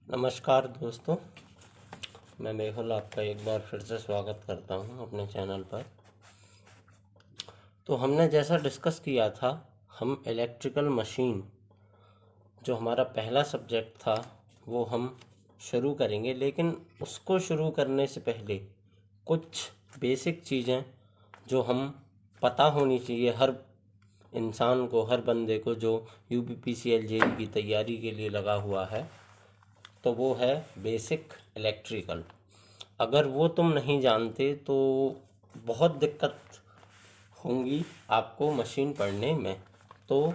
नमस्कार दोस्तों, मैं मेहुल आपका एक बार फिर से स्वागत करता हूं अपने चैनल पर। तो हमने जैसा डिस्कस किया था, हम इलेक्ट्रिकल मशीन जो हमारा पहला सब्जेक्ट था वो हम शुरू करेंगे। लेकिन उसको शुरू करने से पहले कुछ बेसिक चीज़ें जो हम पता होनी चाहिए हर इंसान को, हर बंदे को जो यूपीपीसीएल जेईई की तैयारी के लिए लगा हुआ है, तो वो है बेसिक इलेक्ट्रिकल। अगर वो तुम नहीं जानते तो बहुत दिक्कत होंगी आपको मशीन पढ़ने में। तो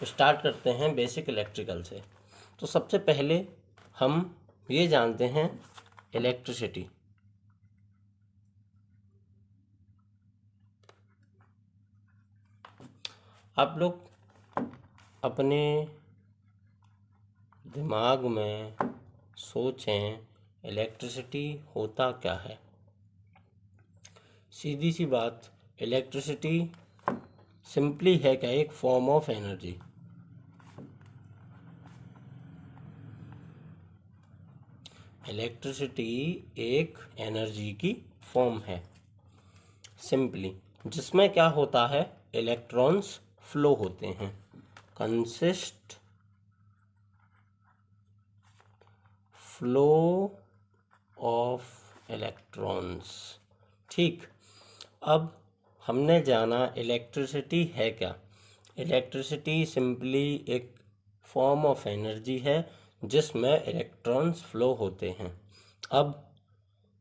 स्टार्ट करते हैं बेसिक इलेक्ट्रिकल से। तो सबसे पहले हम ये जानते हैं इलेक्ट्रिसिटी। आप लोग अपने दिमाग में सोचें, इलेक्ट्रिसिटी होता क्या है। सीधी सी बात, इलेक्ट्रिसिटी सिंपली है क्या, एक फॉर्म ऑफ एनर्जी। इलेक्ट्रिसिटी एक एनर्जी की फॉर्म है सिंपली, जिसमें क्या होता है, इलेक्ट्रॉन्स फ्लो होते हैं। Consist flow of electrons. ठीक, अब हमने जाना इलेक्ट्रिसिटी है क्या। इलेक्ट्रिसिटी सिंपली एक फॉर्म ऑफ एनर्जी है जिसमें इलेक्ट्रॉन्स फ्लो होते हैं। अब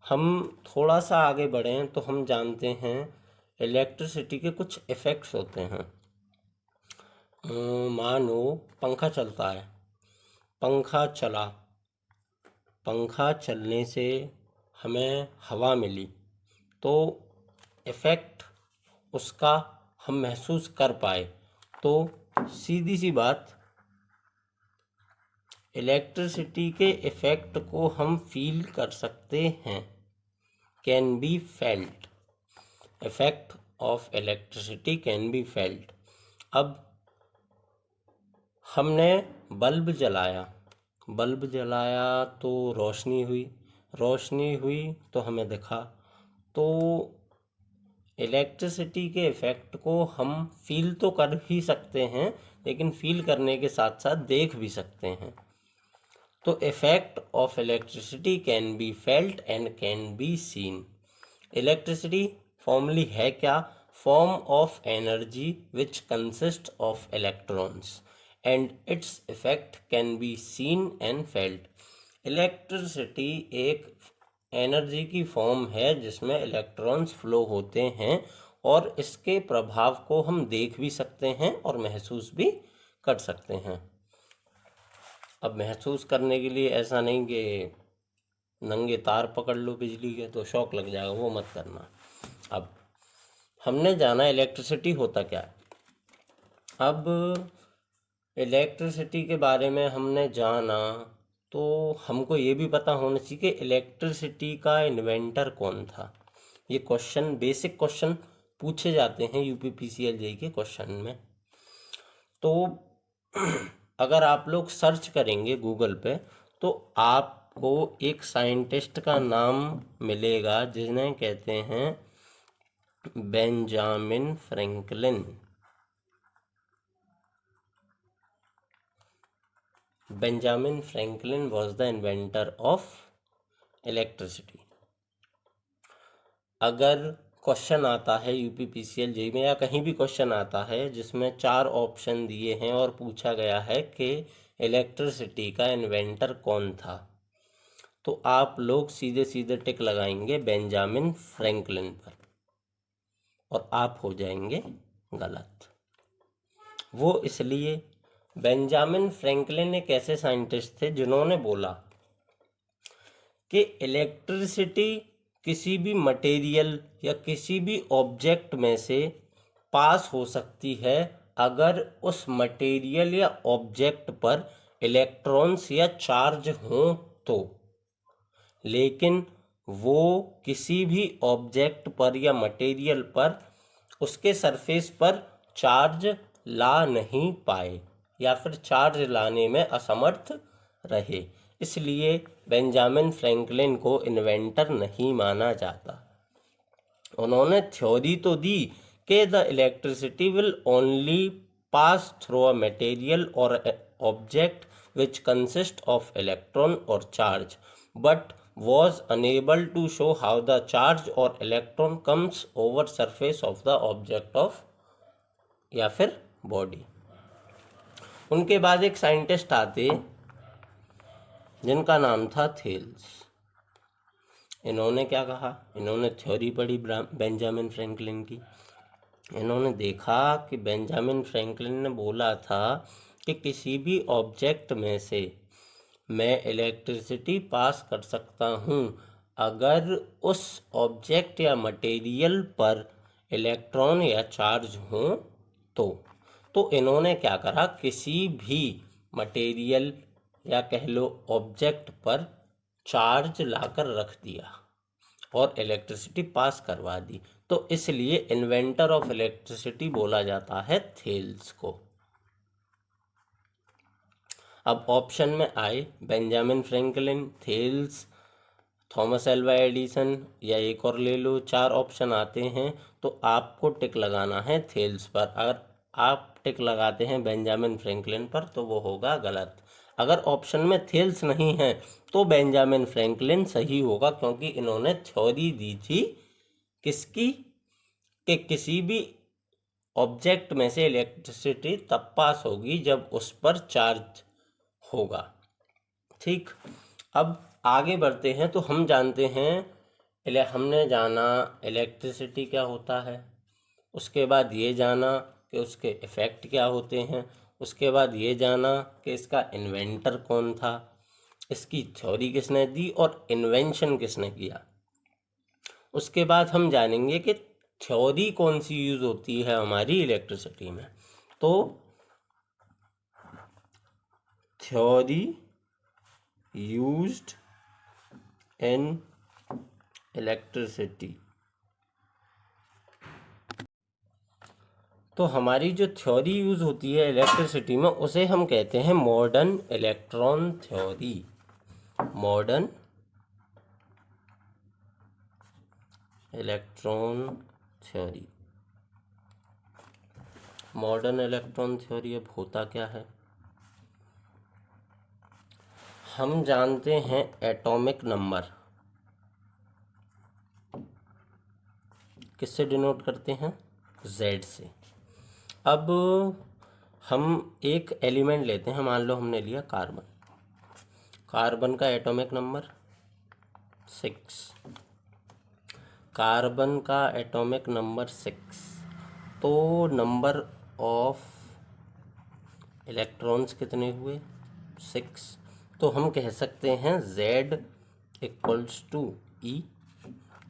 हम थोड़ा सा आगे बढ़ें तो हम जानते हैं इलेक्ट्रिसिटी के कुछ इफ़ेक्ट्स होते हैं। मानो पंखा चलता है, पंखा चला, पंखा चलने से हमें हवा मिली, तो इफ़ेक्ट उसका हम महसूस कर पाए। तो सीधी सी बात, इलेक्ट्रिसिटी के इफ़ेक्ट को हम फील कर सकते हैं। Can be felt, effect of electricity can be felt. अब हमने बल्ब जलाया, बल्ब जलाया तो रोशनी हुई, रोशनी हुई तो हमें दिखा। तो इलेक्ट्रिसिटी के इफ़ेक्ट को हम फील तो कर ही सकते हैं, लेकिन फील करने के साथ साथ देख भी सकते हैं। तो effect of electricity can be felt and can be seen. Electricity formally है क्या, form of energy which consist of electrons and its effect can be seen and felt. Electricity एक एनर्जी की फॉर्म है जिसमें इलेक्ट्रॉन्स फ्लो होते हैं, और इसके प्रभाव को हम देख भी सकते हैं और महसूस भी कर सकते हैं। अब महसूस करने के लिए ऐसा नहीं कि नंगे तार पकड़ लो बिजली के तो शॉक लग जाएगा, वो मत करना। अब हमने जाना इलेक्ट्रिसिटी होता क्या है। अब इलेक्ट्रिसिटी के बारे में हमने जाना तो हमको ये भी पता होना चाहिए कि इलेक्ट्रिसिटी का इन्वेंटर कौन था। ये क्वेश्चन, बेसिक क्वेश्चन पूछे जाते हैं यूपीपीसीएल जेईई के क्वेश्चन में। तो अगर आप लोग सर्च करेंगे गूगल पे तो आपको एक साइंटिस्ट का नाम मिलेगा जिन्हें कहते हैं Benjamin Franklin. Benjamin Franklin was the inventor of electricity. अगर क्वेश्चन आता है यूपीपीसीएल जेईई में या कहीं भी क्वेश्चन आता है जिसमें 4 ऑप्शन दिए हैं और पूछा गया है कि इलेक्ट्रिसिटी का इन्वेंटर कौन था, तो आप लोग सीधे सीधे टिक लगाएंगे बेंजामिन फ्रैंकलिन पर और आप हो जाएंगे गलत। वो इसलिए, बेंजामिन फ्रैंकलिन एक ऐसे साइंटिस्ट थे जिन्होंने बोला कि इलेक्ट्रिसिटी किसी भी मटेरियल या किसी भी ऑब्जेक्ट में से पास हो सकती है अगर उस मटेरियल या ऑब्जेक्ट पर इलेक्ट्रॉन्स या चार्ज हों तो, लेकिन वो किसी भी ऑब्जेक्ट पर या मटेरियल पर उसके सरफेस पर चार्ज ला नहीं पाए या फिर चार्ज लाने में असमर्थ रहे। इसलिए बेंजामिन फ्रैंकलिन को इन्वेंटर नहीं माना जाता। उन्होंने थ्योरी तो दी कि the electricity will only pass through a material और object which consist of electron or charge, but was unable to show how the charge or electron comes over surface of the object of या फिर body. उनके बाद एक scientist आते जिनका नाम था थेल्स। इन्होंने क्या कहा, इन्होंने थ्योरी पढ़ी बेंजामिन फ्रैंकलिन की। इन्होंने देखा कि बेंजामिन फ्रैंकलिन ने बोला था कि किसी भी ऑब्जेक्ट में से मैं इलेक्ट्रिसिटी पास कर सकता हूँ अगर उस ऑब्जेक्ट या मटेरियल पर इलेक्ट्रॉन या चार्ज हो तो इन्होंने क्या करा, किसी भी मटेरियल या कह लो ऑब्जेक्ट पर चार्ज लाकर रख दिया और इलेक्ट्रिसिटी पास करवा दी। तो इसलिए इन्वेंटर ऑफ इलेक्ट्रिसिटी बोला जाता है थेल्स को। अब ऑप्शन में आए Benjamin Franklin, Thales, Thomas Alva Edison या एक और ले लो, 4 ऑप्शन आते हैं। तो आपको टिक लगाना है थेल्स पर। अगर आप टिक लगाते हैं बेंजामिन फ्रैंकलिन पर तो वो होगा गलत। अगर ऑप्शन में थेल्स नहीं है तो बेंजामिन फ्रैंकलिन सही होगा, क्योंकि इन्होंने थ्योरी दी थी किसकी, कि किसी भी ऑब्जेक्ट में से इलेक्ट्रिसिटी तब पास होगी जब उस पर चार्ज होगा। ठीक, अब आगे बढ़ते हैं। तो हम जानते हैं, हमने जाना इलेक्ट्रिसिटी क्या होता है, उसके बाद ये जाना कि उसके इफ़ेक्ट क्या होते हैं, उसके बाद ये जाना कि इसका इन्वेंटर कौन था, इसकी थ्योरी किसने दी और इन्वेंशन किसने किया। उसके बाद हम जानेंगे कि थ्योरी कौन सी यूज़ होती है हमारी इलेक्ट्रिसिटी में। तो थ्योरी यूज्ड इन इलेक्ट्रिसिटी। तो हमारी जो थ्योरी यूज़ होती है इलेक्ट्रिसिटी में उसे हम कहते हैं modern electron theory. Modern electron theory. Modern electron theory अब होता क्या है, हम जानते हैं एटॉमिक नंबर किससे डिनोट करते हैं, Z से। अब हम एक एलिमेंट लेते हैं, मान लो हमने लिया कार्बन। कार्बन का एटॉमिक नंबर 6, कार्बन का एटॉमिक नंबर 6। तो नंबर ऑफ इलेक्ट्रॉन्स कितने हुए, 6। तो हम कह सकते हैं Z इक्वल्स टू E,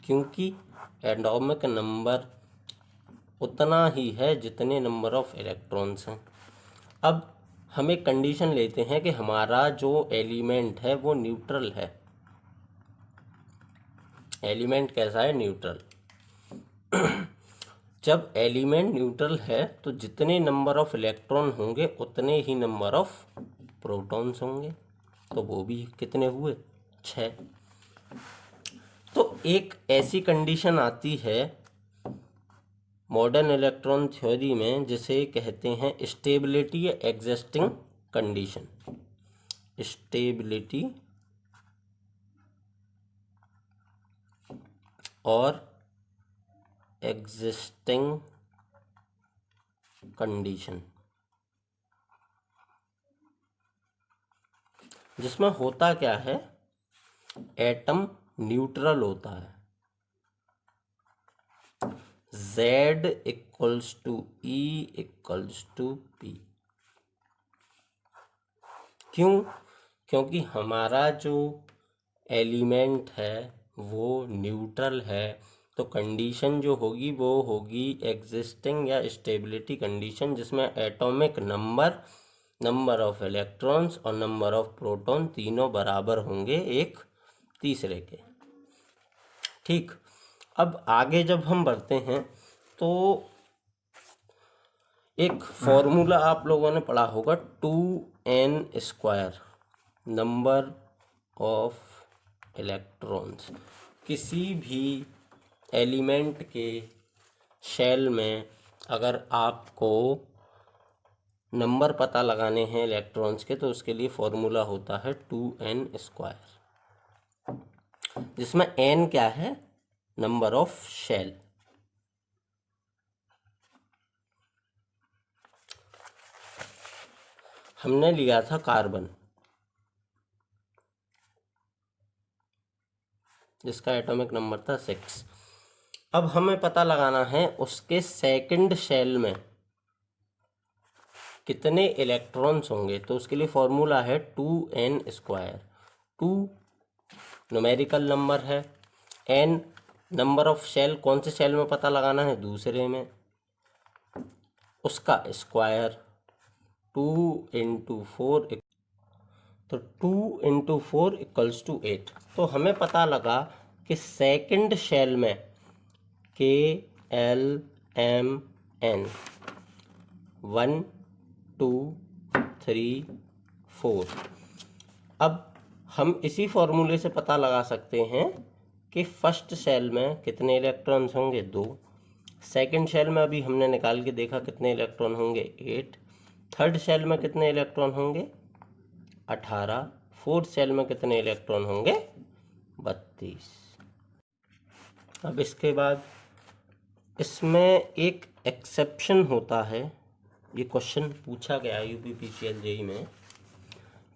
क्योंकि एटॉमिक नंबर उतना ही है जितने नंबर ऑफ इलेक्ट्रॉन्स हैं। अब हम एक कंडीशन लेते हैं कि हमारा जो एलिमेंट है वो न्यूट्रल है। एलिमेंट कैसा है, न्यूट्रल। जब एलिमेंट न्यूट्रल है तो जितने नंबर ऑफ इलेक्ट्रॉन होंगे उतने ही नंबर ऑफ प्रोटॉन्स होंगे। तो वो भी कितने हुए, 6। तो एक ऐसी कंडीशन आती है मॉडर्न इलेक्ट्रॉन थ्योरी में जिसे कहते हैं स्टेबिलिटी या एग्जिस्टिंग कंडीशन। स्टेबिलिटी और एग्जिस्टिंग कंडीशन, जिसमें होता क्या है, एटम न्यूट्रल होता है। Z equals to E equals to P। क्यों, क्योंकि हमारा जो एलिमेंट है वो न्यूट्रल है। तो कंडीशन जो होगी वो होगी एग्जिस्टिंग या स्टेबिलिटी कंडीशन, जिसमें atomic number, number of electrons और नंबर ऑफ प्रोटॉन तीनों बराबर होंगे एक तीसरे के। ठीक, अब आगे जब हम बढ़ते हैं तो एक फॉर्मूला आप लोगों ने पढ़ा होगा 2n², नंबर ऑफ इलेक्ट्रॉन्स। किसी भी एलिमेंट के शेल में अगर आपको नंबर पता लगाने हैं इलेक्ट्रॉन्स के, तो उसके लिए फॉर्मूला होता है 2n², जिसमें n क्या है, नंबर ऑफ शेल। हमने लिया था कार्बन, जिसका एटॉमिक नंबर था 6। अब हमें पता लगाना है उसके सेकंड शेल में कितने इलेक्ट्रॉन्स होंगे, तो उसके लिए फॉर्मूला है 2n²। 2 न्यूमेरिकल नंबर है, n नंबर ऑफ शेल, कौन से शेल में पता लगाना है, दूसरे में, उसका स्क्वायर 2 × 4, तो 2 × 4 = 8। तो हमें पता लगा कि सेकंड शेल में KLMN 1 2 3 4। अब हम इसी फॉर्मूले से पता लगा सकते हैं कि फर्स्ट शेल में कितने इलेक्ट्रॉन्स होंगे, 2। सेकंड शेल में अभी हमने निकाल के देखा कितने इलेक्ट्रॉन होंगे, 8। थर्ड शेल में कितने इलेक्ट्रॉन होंगे, 18। फोर्थ शेल में कितने इलेक्ट्रॉन होंगे, 32। अब इसके बाद इसमें एक एक्सेप्शन होता है, ये क्वेश्चन पूछा गया UPPCL JEE में,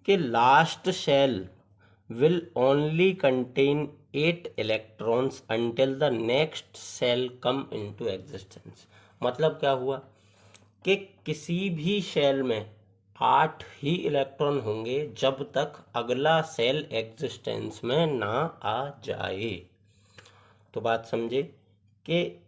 कि last shell will only contain 8 electrons until the next cell come into existence। मतलब क्या हुआ कि किसी भी शेल में 8 ही इलेक्ट्रॉन होंगे जब तक अगला सेल एग्जिस्टेंस में ना आ जाए। तो बात समझे कि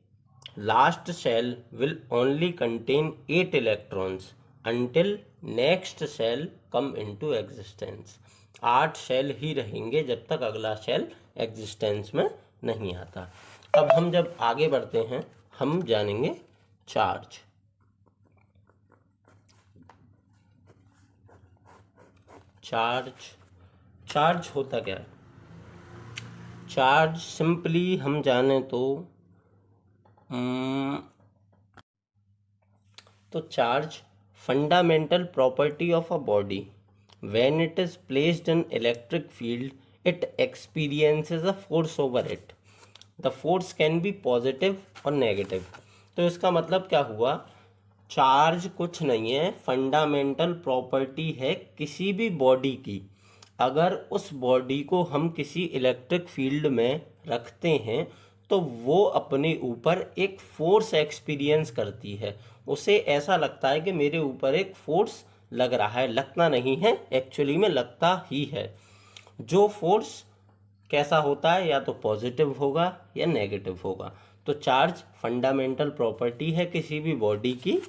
last shell will only contain 8 electrons until next cell come into existence. 8 shell ही रहेंगे जब तक अगला शेल एग्जिस्टेंस में नहीं आता। अब हम जब आगे बढ़ते हैं हम जानेंगे चार्ज। चार्ज होता क्या है? चार्ज सिंपली हम जाने तो charge fundamental property of a body, when it is placed in electric field it experiences a force over it, the force can be positive और negative। तो इसका मतलब क्या हुआ, चार्ज कुछ नहीं है, फंडामेंटल प्रॉपर्टी है किसी भी बॉडी की। अगर उस बॉडी को हम किसी इलेक्ट्रिक फील्ड में रखते हैं तो वो अपने ऊपर एक फोर्स एक्सपीरियंस करती है। उसे ऐसा लगता है कि मेरे ऊपर एक फोर्स लग रहा है, लगता नहीं है, एक्चुअली में लगता ही है। जो फोर्स कैसा होता है, या तो पॉजिटिव होगा या नेगेटिव होगा। तो चार्ज फंडामेंटल प्रॉपर्टी है किसी भी बॉडी की।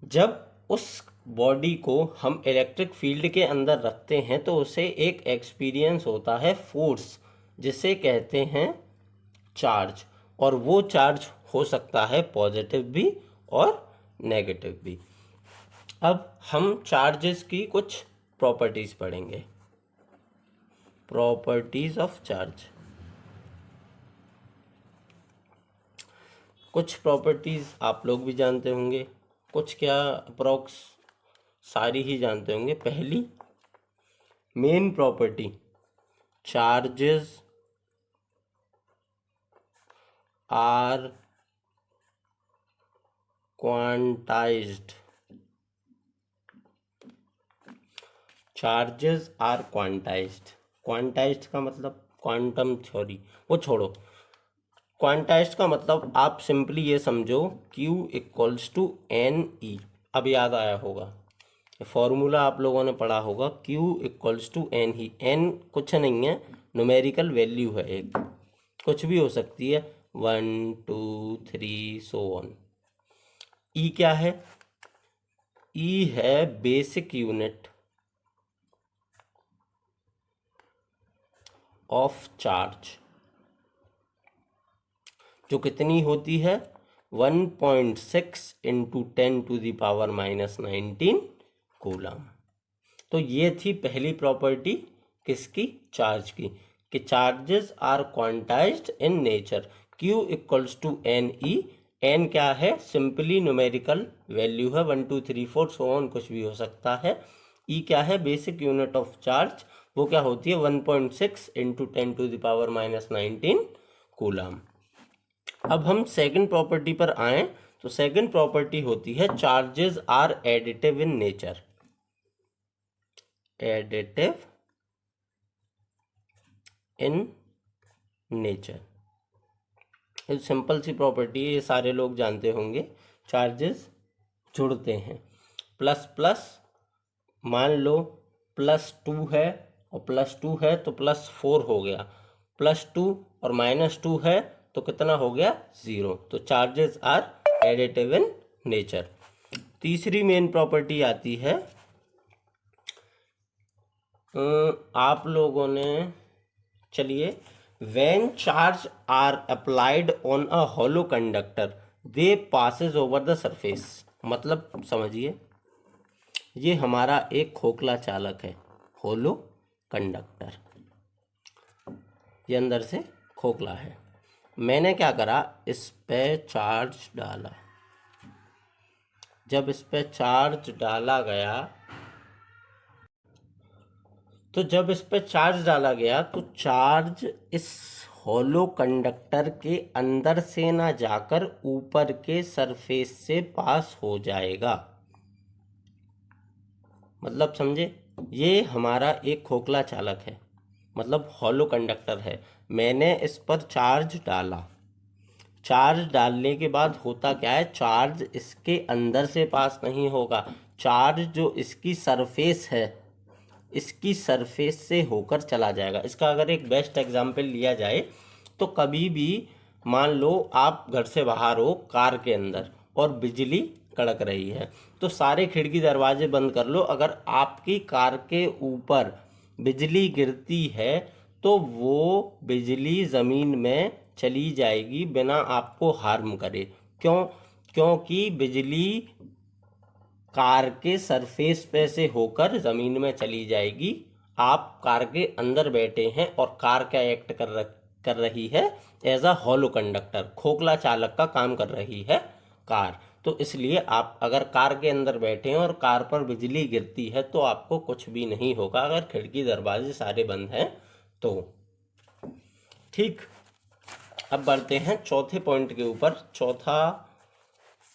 जब उस बॉडी को हम इलेक्ट्रिक फील्ड के अंदर रखते हैं तो उसे एक एक्सपीरियंस होता है फोर्स, जिसे कहते हैं चार्ज। और वो चार्ज हो सकता है पॉजिटिव भी और नेगेटिव भी। अब हम चार्जेस की कुछ प्रॉपर्टीज पढ़ेंगे। Properties of charge. कुछ प्रॉपर्टीज आप लोग भी जानते होंगे, कुछ क्या अप्रॉक्स सारी ही जानते होंगे। पहली main property, charges are quantized. Charges are quantized. Quantized का मतलब क्वांटम थ्योरी, वो छोड़ो। क्वांटाइज्ड का मतलब आप सिंपली ये समझो Q = NE। अब याद आया होगा, फॉर्मूला आप लोगों ने पढ़ा होगा, Q = NE। N कुछ नहीं है, न्यूमेरिकल वैल्यू है, एक कुछ भी हो सकती है, 1 2 3 सो ऑन। E क्या है? E है बेसिक यूनिट ऑफ चार्ज, जो कितनी होती है, 1.6 × 10⁻⁻19 कूलम। तो ये थी पहली प्रॉपर्टी, किसकी? चार्ज की, कि charges are quantized in nature, Q equals to n e. N क्या है? सिंपली न्यूमेरिकल वैल्यू है, 1 2 3 4 सो ऑन, कुछ भी हो सकता है। ई क्या है? बेसिक यूनिट ऑफ चार्ज, वो क्या होती है? 1.6 इंटू 10⁻⁻19 कूलम। अब हम सेकंड प्रॉपर्टी पर आए तो सेकंड प्रॉपर्टी होती है charges are additive in nature. Additive in nature, ये सिंपल सी प्रॉपर्टी है, ये सारे लोग जानते होंगे। चार्जेस जुड़ते हैं, प्लस प्लस, मान लो +2 है और +2 है तो +4 हो गया, +2 और -2 है तो कितना हो गया? 0। तो charges are additive in nature. तीसरी मेन प्रॉपर्टी आती है, आप लोगों ने, चलिए, when charge are applied on a hollow conductor they passes over the surface. मतलब समझिए, ये हमारा एक खोखला चालक है, होलो कंडक्टर, ये अंदर से खोखला है। मैंने क्या करा? इस पे चार्ज डाला। जब इस पे चार्ज डाला गया तो चार्ज इस होलो कंडक्टर के अंदर से ना जाकर ऊपर के सरफेस से पास हो जाएगा। मतलब समझे, ये हमारा एक खोखला चालक है, मतलब हॉलो कंडक्टर है। मैंने इस पर चार्ज डाला, चार्ज डालने के बाद होता क्या है? चार्ज इसके अंदर से पास नहीं होगा, चार्ज जो इसकी सरफेस है, इसकी सरफेस से होकर चला जाएगा। इसका अगर एक बेस्ट एग्जांपल लिया जाए तो कभी भी मान लो आप घर से बाहर हो, कार के अंदर, और बिजली कड़क रही है, तो सारे खिड़की दरवाजे बंद कर लो। अगर आपकी कार के ऊपर बिजली गिरती है तो वो बिजली ज़मीन में चली जाएगी बिना आपको हार्म करे। क्यों? क्योंकि बिजली कार के सरफेस पे से होकर ज़मीन में चली जाएगी। आप कार के अंदर बैठे हैं और कार क्या एक्ट कर रही है? एज अ हॉलो कंडक्टर, खोखला चालक का काम कर रही है कार। तो इसलिए आप अगर कार के अंदर बैठे हैं और कार पर बिजली गिरती है तो आपको कुछ भी नहीं होगा, अगर खिड़की दरवाजे सारे बंद हैं तो। ठीक, अब बढ़ते हैं चौथे पॉइंट के ऊपर। चौथा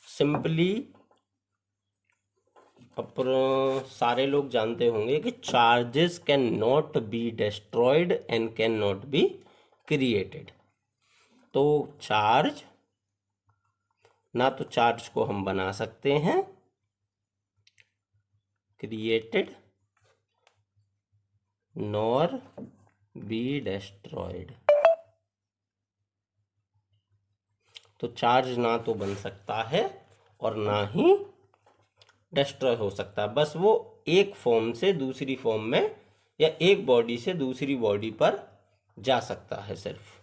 सिंपली, अब सारे लोग जानते होंगे कि charges can not be destroyed and can not be created. तो चार्ज, ना तो चार्ज को हम बना सकते हैं, क्रिएटेड, नॉर बी डिस्ट्रॉयड। तो चार्ज ना तो बन सकता है और ना ही डिस्ट्रॉय हो सकता है, बस वो एक फॉर्म से दूसरी फॉर्म में या एक बॉडी से दूसरी बॉडी पर जा सकता है सिर्फ।